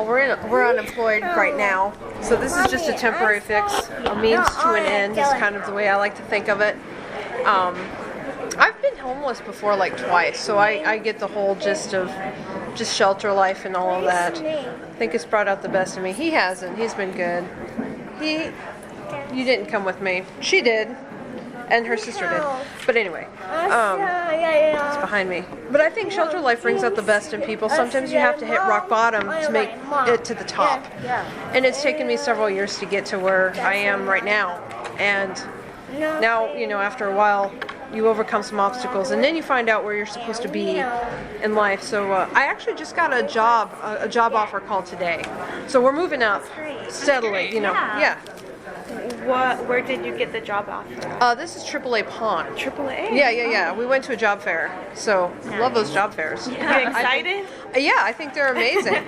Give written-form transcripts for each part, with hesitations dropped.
We're unemployed right now, so this is just a temporary fix, a means to an end is kind of the way I like to think of it. I've been homeless before like twice, so I get the whole gist of just shelter life and all of that. I think it's brought out the best in me. He hasn't. He's been good. You didn't come with me. She did. And her sister did. But anyway, it's behind me. But I think shelter life brings out the best in people. Sometimes you have to hit rock bottom to make it to the top. And it's taken me several years to get to where I am right now. And now, after a while, you overcome some obstacles, and then you find out where you're supposed to be in life. So I actually just got a job offer call today. So we're moving up steadily, Yeah. Where did you get the job offer? This is AAA Pawn. AAA? Yeah. We went to a job fair, so I love those job fairs. You excited? I think they're amazing.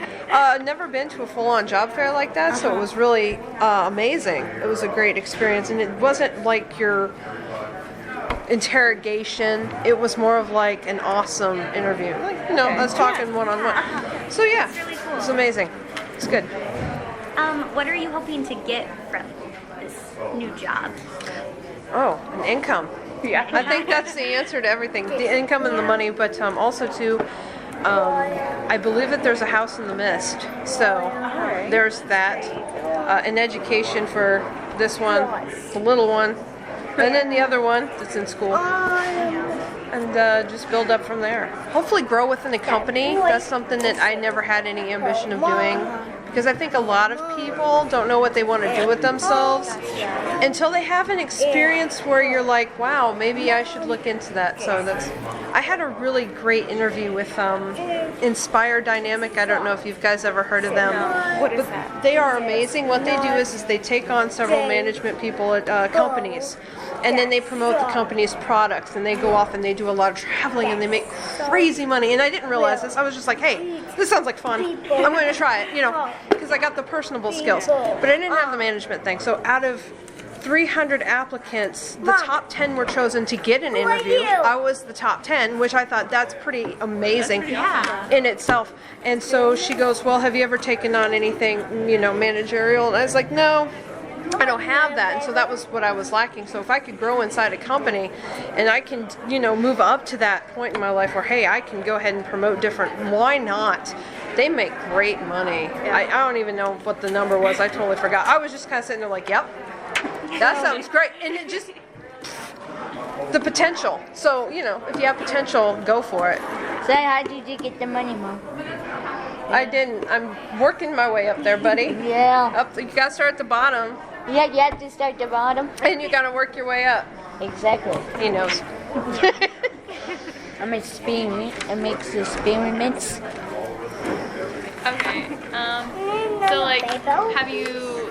Never been to a full-on job fair like that, so it was really amazing. It was a great experience, and it wasn't like your interrogation. It was more of like an awesome interview, us talking one-on-one. So yeah, really cool. It was amazing. It's good. What are you hoping to get from this new job? Oh, an income. Yeah. I think that's the answer to everything, the income and the money, but also too, I believe that there's a house in the mist. So there's that, an education for this one, the little one, and then the other one that's in school. And just build up from there. Hopefully grow within a company. That's something that I never had any ambition of doing. Because I think a lot of people don't know what they want to do with themselves until they have an experience where you're like, wow, maybe I should look into that. So I had a really great interview with Inspire Dynamic. I don't know if you guys ever heard of them. What is that? They are amazing. What they do is they take on several management people at companies, and then they promote the company's products, and they go off and they do a lot of traveling, and they make crazy money. And I didn't realize this. I was just like, hey, this sounds like fun. I'm going to try it, because I got the personable skills. But I didn't have the management thing. So out of 300 applicants, the top 10 were chosen to get an interview. I was the top 10, which I thought that's pretty amazing in itself. And so she goes, well, have you ever taken on anything, managerial? And I was like, no. I don't have that, and so that was what I was lacking. So if I could grow inside a company and I can, move up to that point in my life where, hey, I can go ahead and promote different, why not? They make great money. I don't even know what the number was. I totally forgot. I was just kind of sitting there like, yep, that sounds great. And it just, the potential. So, if you have potential, go for it. So how did you get the money, Mom? I didn't. I'm working my way up there, buddy. Yeah. You got to start at the bottom. Yeah, you have to start the bottom. And you got to work your way up. Exactly. He knows. I make makes the experiments. Okay. So have you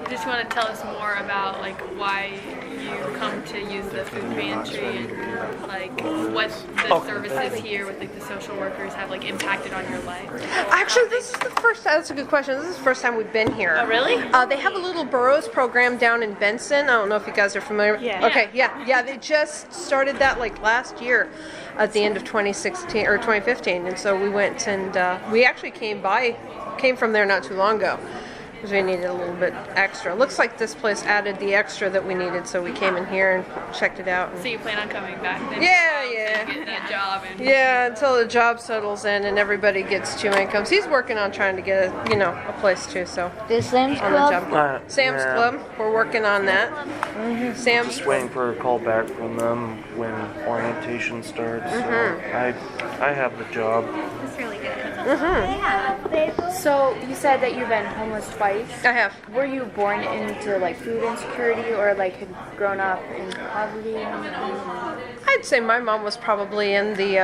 just want to tell us more about why you come to use the food pantry and what the services here with the social workers have impacted on your life? Actually, this is the first time. That's a good question. This is the first time we've been here. Oh, really? They have a little Burroughs program down in Benson. I don't know if you guys are familiar. Yeah. Okay. Yeah. They just started that last year, at the end of 2016 or 2015, and so we went and we actually came from there not too long ago. Because we needed a little bit extra. Looks like this place added the extra that we needed, so we came in here and checked it out. So you plan on coming back then? Yeah. Getting that job? Yeah, until the job settles in and everybody gets 2 incomes. He's working on trying to get a place too. So The Sam's on the Club? job. Sam's Club. We're working on that. Sam's. Just waiting for a call back from them when orientation starts. So I have the job. That's really good. So you said that you've been homeless twice. I have. Were you born into food insecurity or had grown up in poverty? I'd say my mom was probably in the.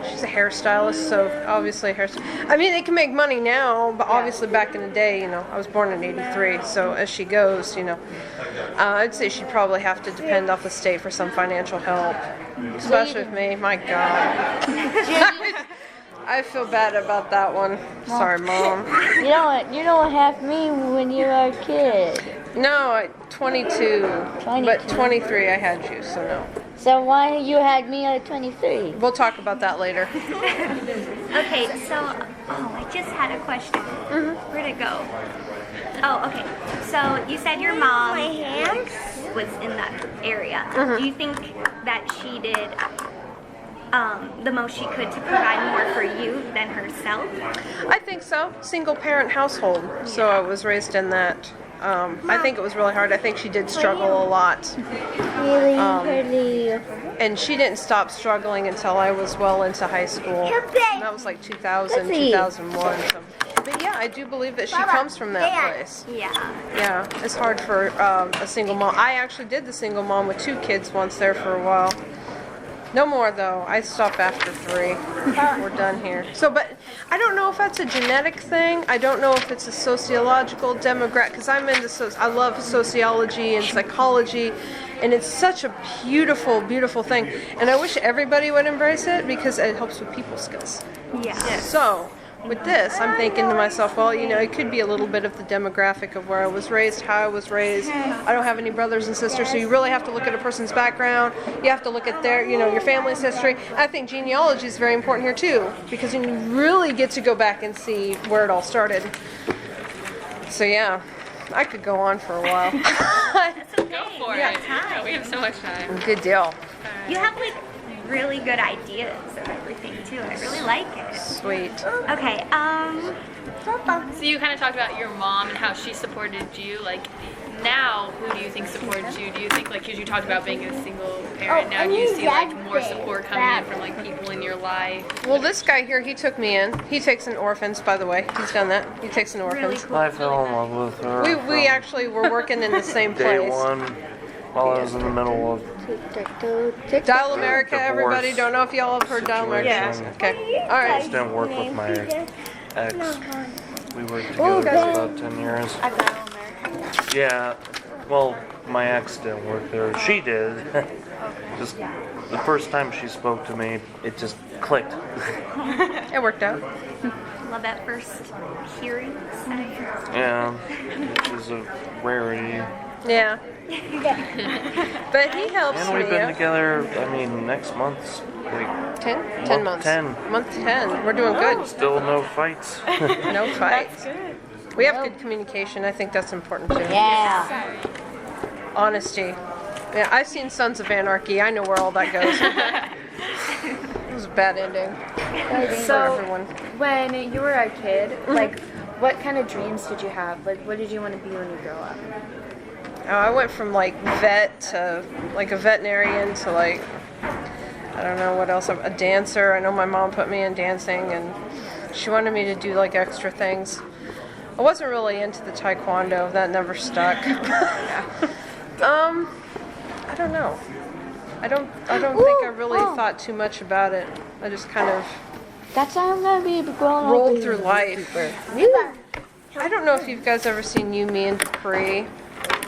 She's a hairstylist, so obviously I mean, they can make money now, but obviously back in the day, I was born in '83, so as she goes, I'd say she'd probably have to depend off the state for some financial help, especially with me. My God. I feel bad about that one. Sorry, Mom. You don't have me when you were a kid. No, 22. 22. But 23 I had you, so no. So why you had me at 23? We'll talk about that later. Okay, so I just had a question. Where'd it go? Oh, okay. So you said your mom was in that area. Do you think that she did the most she could to provide more for you than herself? I think so. Single parent household. So I was raised in that. I think it was really hard. I think she did struggle a lot. Really? And she didn't stop struggling until I was well into high school. And that was like 2000, 2001. So. But yeah, I do believe that she comes from that place. Yeah. Yeah, it's hard for a single mom. I actually did the single mom with 2 kids once there for a while. No more though. I stop after 3. We're done here. So, but I don't know if that's a genetic thing. I don't know if it's a sociological demographic. Because I'm into I love sociology and psychology, and it's such a beautiful, beautiful thing. And I wish everybody would embrace it because it helps with people skills. Yeah. So, with this, I'm thinking to myself, well, you know, it could be a little bit of the demographic of where I was raised, how I was raised. I don't have any brothers and sisters, so you really have to look at a person's background. You have to look at their, you know, your family's history. I think genealogy is very important here too, because you really get to go back and see where it all started. So yeah, I could go on for a while. Go for Yeah. it. Yeah, we have so much time. Good deal. You have like really good ideas of everything too. I really like it. Sweet. Okay, So you kind of talked about your mom and how she supported you. Like now, who do you think supports you? Do you think like, because you talked about being a single parent, now do you see like more support coming in from like people in your life? Well, this guy here, he took me in. He takes in orphans, by the way. He's done that. He takes in orphans. I fell in love with her. We from actually were working in the same day place. one while I was in the middle of Dial America, Divorce. everybody. Don't know if y'all have heard Dial America. Situation. Okay. All right. didn't work with my ex. We worked together for about 10 years. Yeah, well, my ex didn't work there. She did. Just the first time she spoke to me, it just clicked. It worked out. love that first hearing. Yeah, which is a rarity. Yeah. But he helps And me. we've been Yeah. together, I mean, next month's like 10 months. 10. Month 10. We're doing good. still no fights. No fights. We have good communication. I think that's important too. Yeah. Honesty. Yeah, I've seen Sons of Anarchy. I know where all that goes. It was a bad ending for So, everyone. when you were a kid, like, what kind of dreams did you have? Like, what did you want to be when you grow up? I went from like vet to like a veterinarian to like, I don't know what else, a dancer. I know my mom put me in dancing and she wanted me to do like extra things. I wasn't really into the taekwondo. That never stuck. I don't know. I don't think I really thought too much about it. I just kind of That's how I'm gonna be growing up. rolled as through a life. YouTuber. I don't know if you guys ever seen You, Me, and Dupree.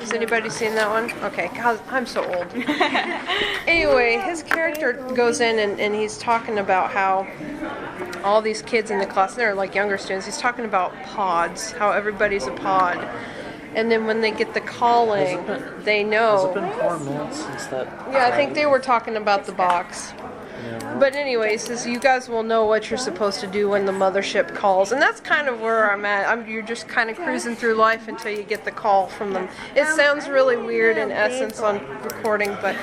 Has anybody seen that one? Okay, God, I'm so old. Anyway, his character goes in and he's talking about how all these kids in the class, they're like younger students, he's talking about pods, how everybody's a pod. And then when they get the calling, they know. Has it been 4 minutes since that? Yeah, I think they were talking about the box. But anyways, says you guys will know what you're supposed to do when the mothership calls, and that's kind of where I'm at. You're just kind of cruising through life until you get the call from them. It sounds really weird in essence on recording, but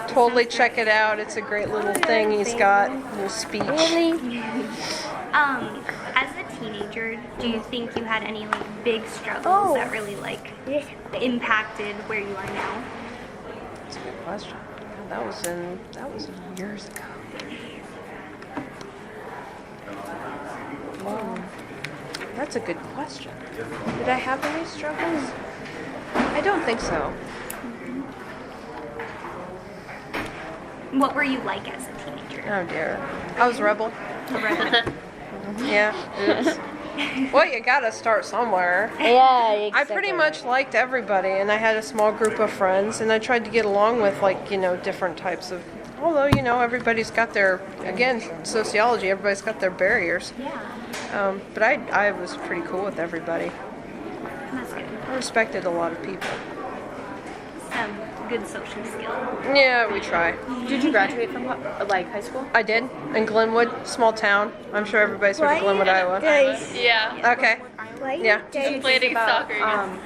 totally check it out. It's a great little thing he's got, little speech. Really? As a teenager, do you think you had any like big struggles that really like impacted where you are now? That's a good question. That was years ago. That's a good question. Did I have any struggles? I don't think so. What were you like as a teenager? Oh dear. I was a rebel. A rebel? Yeah. Oops. Well, you gotta start somewhere. Yeah, I exactly. pretty much liked everybody, and I had a small group of friends, and I tried to get along with, like, you know, different types of. Although, you know, everybody's got their, again, sociology, everybody's got their barriers. Yeah. But I was pretty cool with everybody. That's good. I respected a lot of people. some good social skills. Yeah, we try. Did you graduate from like high school? I did in Glenwood, small town. I'm sure everybody's heard of Glenwood, Iowa. Yeah. Okay. Yeah. Played soccer.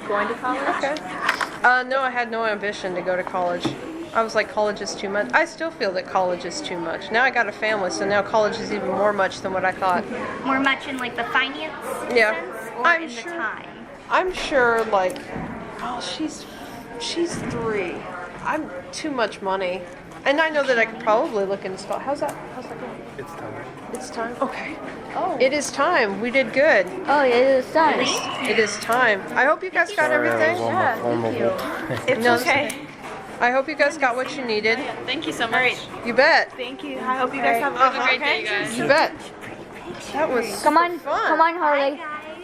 Going to college? No, I had no ambition to go to college. I was like, college is too much. I still feel that college is too much. Now I got a family, so now college is even more much than what I thought. More much in like the finance Yeah. sense, or I'm in sure. the time. I'm sure, like, oh, she's 3. I'm too much money, and I know that I could probably look into school. How's that going? It's time. It's time. Okay. Oh. It is time. We did good. Oh, yeah, it's done. It is time. I hope you guys got Sorry, I everything. was on my phone the whole time. It's okay. I hope you guys got what you needed. Thank you so much. You bet. Thank you. I hope you guys have Have a great day, guys. You bet. That was Come on, fun. come on, Harley.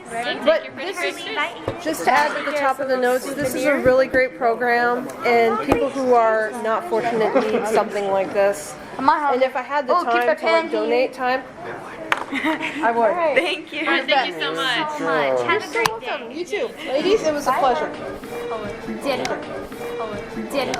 Thank But you for the this great is- news. Bye. Just to add to the top of the notes, this is a really great program, and people who are not fortunate need something like this. Come on, And Harley. if I had the Oh, keep time the to like, candy. donate time, I would. Thank you. All right, thank you so much. So much. Have a great day. You too. Ladies, it was a pleasure. Did it. Did it.